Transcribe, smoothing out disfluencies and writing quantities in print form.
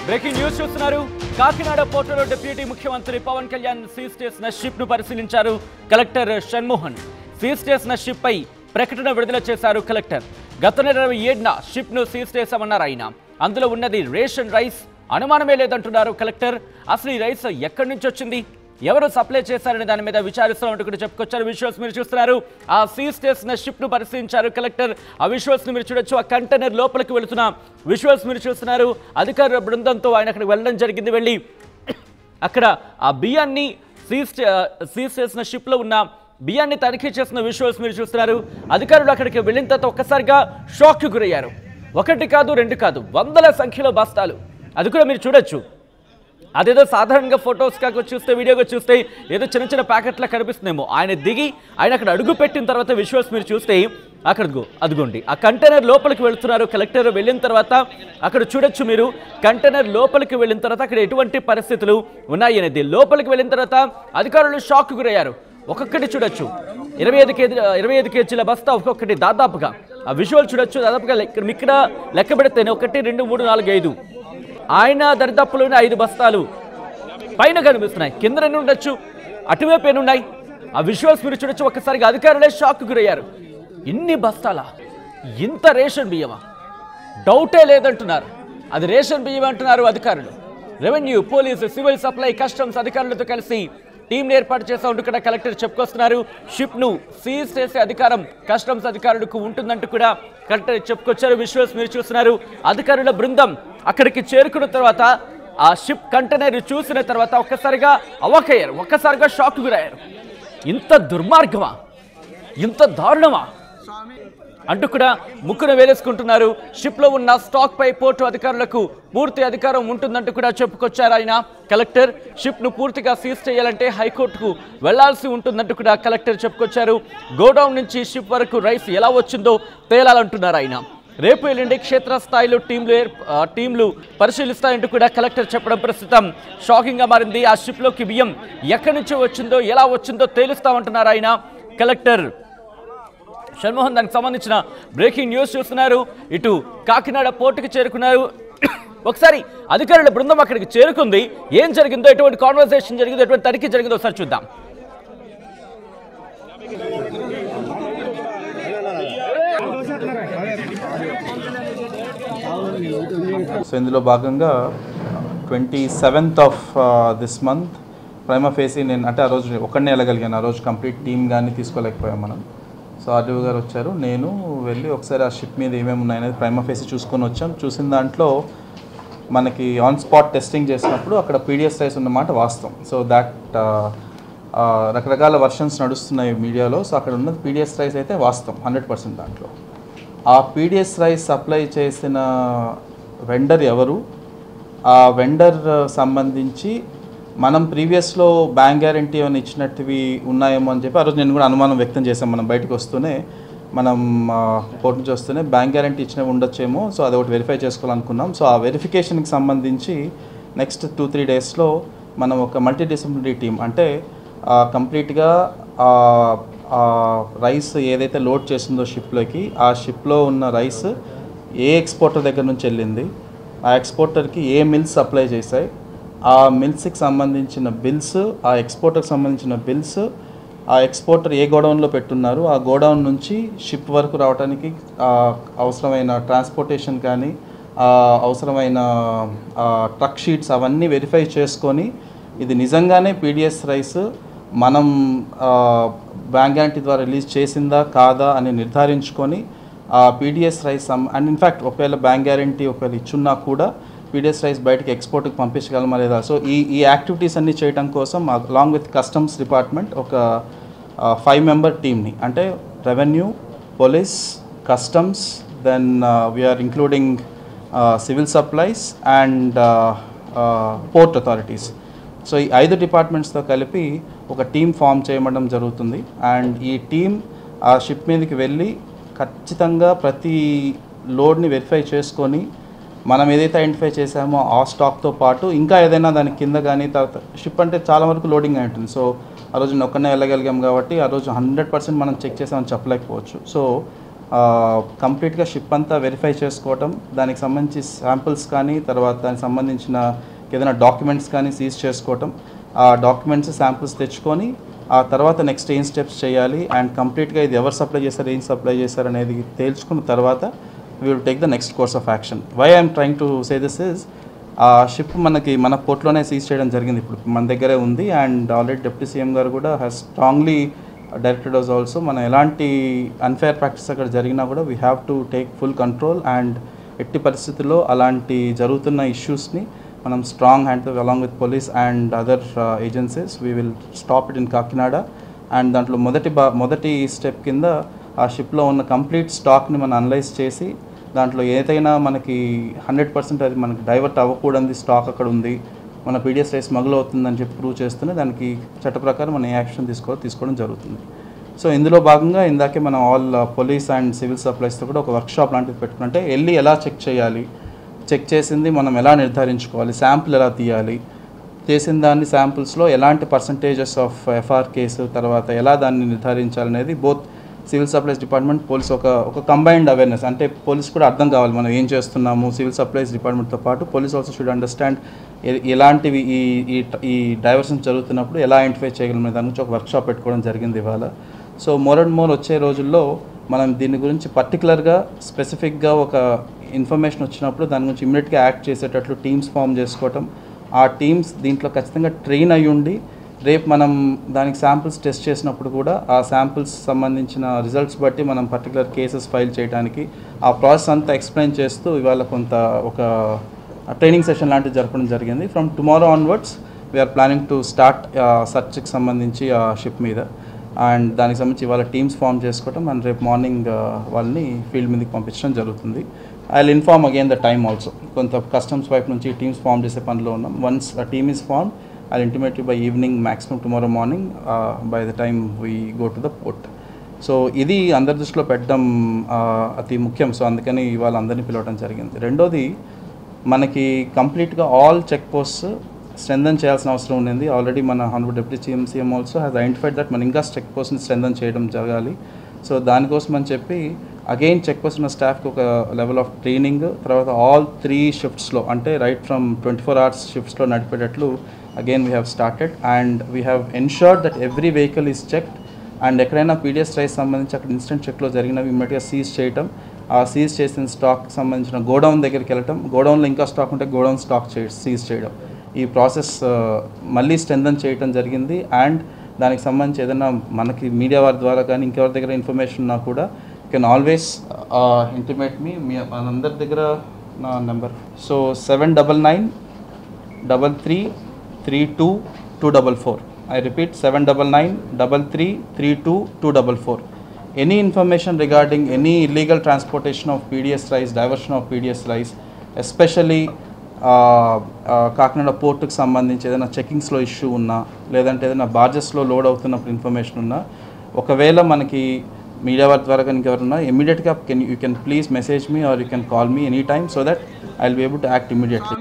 Breaking news చూస్తున్నారు. కాకినాడ పోర్టులో deputy ముఖ్యమంత్రి పవన్ కళ్యాణ్ సీజ్ చేసిన షిప్ ను పరిశీలించారు కలెక్టర్ షణ్మోహన్. సీజ్ చేసిన షిప్ పై ప్రకటన విడుదల చేశారు కలెక్టర్. గత నెల 27న షిప్ ను సీజ్ చేశామన్నారు ఆయన. అందులో ఉన్నది రేషన్ రైస్. అనుమానమే లేదంటున్నారు కలెక్టర్. అసలు ఈ రైస్ ఎక్కడి నుంచి వచ్చింది, ఎవరు సప్లై చేశారనే దాని మీద విచారిస్తున్నట్టు కూడా చెప్పుకొచ్చారు. విజువల్స్ మీరు చూస్తున్నారు. ఆ సీజ్ చేసిన షిప్ ను పరిశీలించారు కలెక్టర్. ఆ విజువల్స్ ని మీరు చూడొచ్చు. ఆ కంటైనర్ లోపలికి వెళుతున్న విజువల్స్ మీరు చూస్తున్నారు. అధికారుల బృందంతో ఆయన అక్కడికి వెళ్ళడం జరిగింది. వెళ్ళి అక్కడ ఆ బియ్యాన్ని సీజ్ చేసిన షిప్ లో ఉన్న బియ్యాన్ని తనిఖీ చేసిన విజువల్స్ మీరు చూస్తున్నారు. అధికారులు అక్కడికి వెళ్ళిన తర్వాత ఒక్కసారిగా షాక్కి గురయ్యారు. ఒకటి కాదు, రెండు కాదు, వందల సంఖ్యలో బస్తాలు. అది కూడా మీరు చూడొచ్చు. అదేదో సాధారణంగా ఫొటోస్ కాక చూస్తే, వీడియోగా చూస్తే ఏదో చిన్న చిన్న ప్యాకెట్లా కనిపిస్తుందేమో. ఆయన దిగి ఆయన అక్కడ అడుగు పెట్టిన తర్వాత విజువల్స్ మీరు చూస్తే అక్కడ అదిగోండి ఆ కంటైనర్ లోపలికి వెళ్తున్నారు కలెక్టర్. వెళ్ళిన తర్వాత అక్కడ చూడొచ్చు మీరు. కంటైనర్ లోపలికి వెళ్ళిన తర్వాత అక్కడ ఎటువంటి పరిస్థితులు ఉన్నాయి అనేది లోపలికి వెళ్ళిన తర్వాత అధికారులు షాక్ గురయ్యారు. ఒక్కొక్కటి చూడొచ్చు. 25 కేజీల బస్తా ఒక్కొక్కటి దాదాపుగా. ఆ విజువల్ చూడొచ్చు. దాదాపుగా ఇక్కడ లెక్క పెడితేనే 1, 2, 3, 4, 5 ఆయన దరిదాపులోనే 5 బస్తాలు పైన కనిపిస్తున్నాయి. కింద ఎన్ని ఉండొచ్చు, అటువైపు ఎన్ని ఉన్నాయి. ఆ విజువల్స్ మీరు చూడొచ్చు. ఒక్కసారిగా అధికారులే షాక్ గురయ్యారు. ఇన్ని బస్తాలా, ఇంత రేషన్ బియ్యమా, డౌటే లేదంటున్నారు. అది రేషన్ బియ్యం అంటున్నారు అధికారులు. Revenue, police, civil supply, customs అధికారులతో కలిసి టీంని ఏర్పాటు చేసామంటూ కూడా కలెక్టర్ చెప్పుకొస్తున్నారు. షిప్ ను సీజ్ చేసే అధికారం కస్టమ్స్ అధికారులకు ఉంటుందంటూ కూడా కలెక్టర్ చెప్పుకొచ్చారు. విజువల్స్ మీరు చూస్తున్నారు. అధికారుల బృందం అక్కడికి చేరుకున్న తర్వాత ఆ షిప్ కంటైనర్ చూసిన తర్వాత ఒక్కసారిగా అవాక్కయ్యారు. ఒక్కసారిగా షాక్ గురయ్యారు. ఇంత దుర్మార్గమా, ఇంత దారుణమా అంటూ కూడా ముక్కున వేలేసుకుంటున్నారు. షిప్ లో ఉన్న స్టాక్ పై పోర్టు అధికారులకు పూర్తి అధికారం ఉంటుందంటూ కూడా చెప్పుకొచ్చారు ఆయన కలెక్టర్. షిప్ ను పూర్తిగా సీజ్ చేయాలంటే హైకోర్టుకు వెళ్లాల్సి ఉంటుందంటూ కూడా కలెక్టర్ చెప్పుకొచ్చారు. గోడౌన్ నుంచి షిప్ వరకు రైస్ ఎలా వచ్చిందో తేలాలంటున్నారు ఆయన. రేపు ఎల్లుండి క్షేత్రస్థాయిలో టీంలు పరిశీలిస్తాయంటూ కూడా కలెక్టర్ చెప్పడం ప్రస్తుతం షాకింగ్ గా మారింది. ఆ షిప్ లోకి బియ్యం ఎక్కడి నుంచి వచ్చిందో, ఎలా వచ్చిందో తేలుస్తామంటున్నారు ఆయన కలెక్టర్ షణ్మోహన్. దానికి సంబంధించిన బ్రేకింగ్ న్యూస్ చూస్తున్నారు. ఇటు కాకినాడ పోర్టుకి చేరుకున్నారు. ఒకసారి అధికారుల బృందం అక్కడికి చేరుకుంది. ఏం జరిగిందో, ఎటువంటి కాన్వర్సేషన్ జరిగిందో, ఎటువంటి తనిఖీ జరిగిందో ఒకసారి చూద్దాం. సో ఇందులో భాగంగా 27th of this month prima facie నేను అంటే ఆ రోజు ఒక్కడనే వెళ్ళగలిగాను. ఆ రోజు కంప్లీట్ టీమ్ కానీ తీసుకోలేకపోయాం మనం. సో ఆర్డీఓ గారు వచ్చారు, నేను వెళ్ళి ఒకసారి ఆ షిప్ మీద ఏమేమి ఉన్నాయనేది ప్రైమా ఫేసి చూసుకొని వచ్చాం. చూసిన దాంట్లో మనకి ఆన్ స్పాట్ టెస్టింగ్ చేసినప్పుడు అక్కడ పీడిఎస్ రైస్ ఉన్నమాట వాస్తవం. సో దాట్ రకరకాల వర్షన్స్ నడుస్తున్నాయి మీడియాలో. సో అక్కడ ఉన్నది పీడిఎస్ రైస్ అయితే వాస్తవం 100% దాంట్లో. ఆ పీడిఎస్ రైస్ సప్లై చేసిన వెండర్ ఎవరు, ఆ వెండర్ సంబంధించి మనం ప్రీవియస్లో బ్యాంక్ గ్యారంటీ అని ఇచ్చినట్టువి ఉన్నాయేమో అని చెప్పి ఆ రోజు నేను కూడా అనుమానం వ్యక్తం చేశాం. మనం బయటకు వస్తూనే, మనం కోర్టు నుంచి వస్తూనే బ్యాంక్ గ్యారంటీ ఇచ్చినవి ఉండొచ్చేమో. సో అది ఒకటి వెరిఫై చేసుకోవాలనుకున్నాం. సో ఆ వెరిఫికేషన్కి సంబంధించి నెక్స్ట్ 2-3 డేస్లో మనం ఒక మల్టీ డిసిప్లినరీ టీం అంటే కంప్లీట్గా రైస్ ఏదైతే లోడ్ చేసిందో షిప్లోకి, ఆ షిప్లో ఉన్న రైస్ ఏ ఎక్స్పోర్టర్ దగ్గర నుంచి వెళ్ళింది, ఆ ఎక్స్పోర్టర్కి ఏ మిల్స్ సప్లై చేశాయి, ఆ మిల్స్కి సంబంధించిన బిల్స్, ఆ ఎక్స్పోర్టర్కి సంబంధించిన బిల్స్, ఆ ఎక్స్పోర్టర్ ఏ గోడౌన్లో పెట్టున్నారు, ఆ గోడౌన్ నుంచి షిప్ వరకు రావడానికి అవసరమైన ట్రాన్స్పోర్టేషన్ కానీ, అవసరమైన ట్రక్ షీట్స్ అవన్నీ వెరిఫై చేసుకొని ఇది నిజంగానే పీడిఎస్ రైస్ మనం బ్యాంక్ గ్యారంటీ ద్వారా రిలీజ్ చేసిందా కాదా అని నిర్ధారించుకొని ఆ పీడిఎస్ రైస్ అండ్ ఇన్ఫ్యాక్ట్ ఒకవేళ బ్యాంక్ గ్యారంటీ ఒకవేళ ఇచ్చున్నా కూడా పీడిఎస్ రైస్ బయటకి ఎక్స్పోర్ట్కి పంపించగలమా లేదా. సో ఈ యాక్టివిటీస్ అన్నీ చేయడం కోసం అలాంగ్ విత్ కస్టమ్స్ డిపార్ట్మెంట్ ఒక 5-member టీమ్ని అంటే revenue, police, customs, then we are including civil supplies and port authorities. So ఈ 5 డిపార్ట్మెంట్స్తో కలిపి ఒక టీం ఫామ్ చేయడం జరుగుతుంది. అండ్ ఈ టీం ఆ షిప్ మీదకి వెళ్ళి ఖచ్చితంగా ప్రతి లోడ్ని వెరిఫై చేసుకొని మనం ఏదైతే ఐడెంటిఫై చేసామో ఆ స్టాక్తో పాటు ఇంకా ఏదైనా దాని కింద కానీ, తర్వాత షిప్ అంటే చాలా వరకు లోడింగ్ అయి ఉంటుంది. సో ఆ రోజు ఒక్కనే వెళ్ళగలిగాం కాబట్టి ఆ రోజు 100% మనం చెక్ చేసామని చెప్పలేకపోవచ్చు. సో కంప్లీట్గా షిప్ అంతా వెరిఫై చేసుకోవటం, దానికి సంబంధించి శాంపిల్స్ కానీ తర్వాత దానికి సంబంధించిన ఏదైనా డాక్యుమెంట్స్ కానీ సీజ్ చేసుకోవటం, ఆ డాక్యుమెంట్స్ శాంపిల్స్ తెచ్చుకొని ఆ తర్వాత నెక్స్ట్ ఏం స్టెప్స్ చేయాలి అండ్ కంప్లీట్గా ఇది ఎవరు సప్లై చేశారు, ఏం సప్లై చేశారు అనేది తేల్చుకున్న తర్వాత we will take the next course of action. Why I'm trying to say this is, ఆ షిప్ మన పోర్ట్లోనే సీజ్ చేయడం జరిగింది, ఇప్పుడు మన దగ్గరే ఉంది. అండ్ ఆల్రెడీ డిప్యూటీ సీఎం గారు కూడా has strongly directed us also, మన ఎలాంటి అన్ఫేర్ ప్రాక్టీస్ అక్కడ జరిగినా కూడా we have to take full control. And ఎట్టి పరిస్థితుల్లో అలాంటి జరుగుతున్న ఇష్యూస్ని మనం strong hand along with police and other agencies we will stop it in Kakinada. And దాంట్లో మొదటి స్టెప్ కింద ఆ షిప్లో ఉన్న కంప్లీట్ స్టాక్ని మనం అనలైజ్ చేసి దాంట్లో ఏదైనా మనకి 100% అది మనకి డైవర్ట్ అవ్వకూడదు స్టాక్ అక్కడ ఉంది, మన పీడిఎస్ రైస్ స్మగుల్ అవుతుందని చెప్పి ప్రూవ్ చేస్తూనే దానికి చట్ట ప్రకారం మనం ఏ యాక్షన్ తీసుకోవడం జరుగుతుంది. సో ఇందులో భాగంగా ఇందాకే మనం ఆల్ పోలీస్ అండ్ సివిల్ సప్లైస్తో కూడా ఒక వర్క్షాప్ లాంటిది పెట్టుకుంటే వెళ్ళి ఎలా చెక్ చేయాలి, చెక్ చేసింది మనం ఎలా నిర్ధారించుకోవాలి, శాంపుల్ ఎలా తీయాలి, చేసిన దాన్ని శాంపుల్స్లో ఎలాంటి పర్సంటేజెస్ ఆఫ్ ఎఫ్ఆర్ కేసు తర్వాత ఎలా దాన్ని నిర్ధారించాలనేది both civil supplies department police ఒక కంబైన్డ్ అవేర్నెస్, అంటే పోలీస్ కూడా అర్థం కావాలి మనం ఏం చేస్తున్నాము. సివిల్ సప్లైస్ డిపార్ట్మెంట్తో పాటు పోలీస్ ఆల్సో షుడ్ అండర్స్టాండ్ ఎలాంటివి ఈ డైవర్షన్ జరుగుతున్నప్పుడు ఎలా ఐడెంటిఫై చేయగలం దాని గురించి ఒక వర్క్షాప్ పెట్టుకోవడం జరిగింది ఇవాళ. సో మోర్ అండ్ మోర్ వచ్చే రోజుల్లో మనం దీని గురించి పర్టికులర్గా స్పెసిఫిక్గా ఒక ఇన్ఫర్మేషన్ వచ్చినప్పుడు దాని గురించి ఇమ్మీడియట్గా యాక్ట్ చేసేటట్లు టీమ్స్ ఫామ్ చేసుకోవటం, ఆ టీమ్స్ దీంట్లో ఖచ్చితంగా ట్రైన్ అయ్యి ఉండి రేపు మనం దానికి శాంపిల్స్ టెస్ట్ చేసినప్పుడు కూడా ఆ శాంపిల్స్ సంబంధించిన రిజల్ట్స్ బట్టి మనం పర్టికులర్ కేసెస్ ఫైల్ చేయడానికి ఆ ప్రాసెస్ అంతా ఎక్స్ప్లెయిన్ చేస్తూ ఇవాళ ఒక ట్రైనింగ్ సెషన్ లాంటిది జరపడం జరిగింది. From tomorrow onwards we're planning to start సర్చ్కి సంబంధించి ఆ షిప్ మీద. అండ్ దానికి సంబంధించి ఇవాళ టీమ్స్ ఫామ్ చేసుకోవటం అండ్ రేపు మార్నింగ్ వాళ్ళని ఫీల్డ్ మీదకి పంపించడం జరుగుతుంది. I will inform again the time also. కొంత కస్టమ్స్ వైపు నుంచి టీమ్స్ ఫామ్ చేసే పనిలో ఉన్నాం. Once a team is form I'll intimate you by evening, maximum tomorrow morning, by the time we go to the port. So ఇది అందరి దృష్టిలో పెట్టడం అతి ముఖ్యం. సో అందుకని ఇవాళ అందరినీ పిలవడం జరిగింది. రెండోది మనకి కంప్లీట్గా ఆల్ చెక్ పోస్ట్స్ స్ట్రెంథన్ చేయాల్సిన అవసరం ఉంది. ఆల్రెడీ మన honourable deputy CM also has identified that మన ఇంకా చెక్ పోస్ట్ని స్ట్రెంథన్ చేయడం జరగాలి. సో దానికోసం అని చెప్పి అగైన్ చెక్ పోస్ట్ ఉన్న స్టాఫ్కి ఒక లెవెల్ ఆఫ్ ట్రైనింగ్, తర్వాత ఆల్ 3 షిఫ్ట్స్లో అంటే right from 24 hours షిఫ్ట్స్లో నడిపేటట్లు again we have started and we have ensured that every vehicle is checked and ఎక్కడైనా పీడిఎస్ రైస్ సంబంధించి అక్కడ ఇన్స్టెంట్ చెక్లో జరిగినవి ఇమ్మీడియట్గా సీజ్ చేయటం, ఆ సీజ్ చేసిన స్టాక్ సంబంధించిన గోడౌన్ దగ్గరికి వెళ్ళటం, గోడౌన్లో ఇంకా స్టాక్ ఉంటే గోడౌన్ స్టాక్ సీజ్ చేయడం, ఈ ప్రాసెస్ మళ్ళీ స్ట్రెంథన్ చేయటం జరిగింది. అండ్ దానికి సంబంధించి ఏదైనా మనకి మీడియా వారి ద్వారా కానీ ఇంకెవరి దగ్గర ఇన్ఫర్మేషన్ ఉన్నా కూడా యూ కెన్ ఆల్వేస్ ఇంటిమేట్ మీ మనందరి దగ్గర నా number. So 799-33-32-244. I repeat 799-33-32-244. Any information regarding any illegal transportation of PDS rice, diversion of PDS rice, especially Kakinada పోర్టుకు సంబంధించి ఏదైనా చెకింగ్స్లో ఇష్యూ ఉన్నా లేదంటే ఏదైనా బార్జెస్లో లోడ్ అవుతున్నప్పుడు ఇన్ఫర్మేషన్ ఉన్నా ఒకవేళ మనకి మీడియా వారి ద్వారా కానీ ఎవరున్నా ఇమీడియట్గా you can please message me or you can call me any time so that I will be able to act immediately.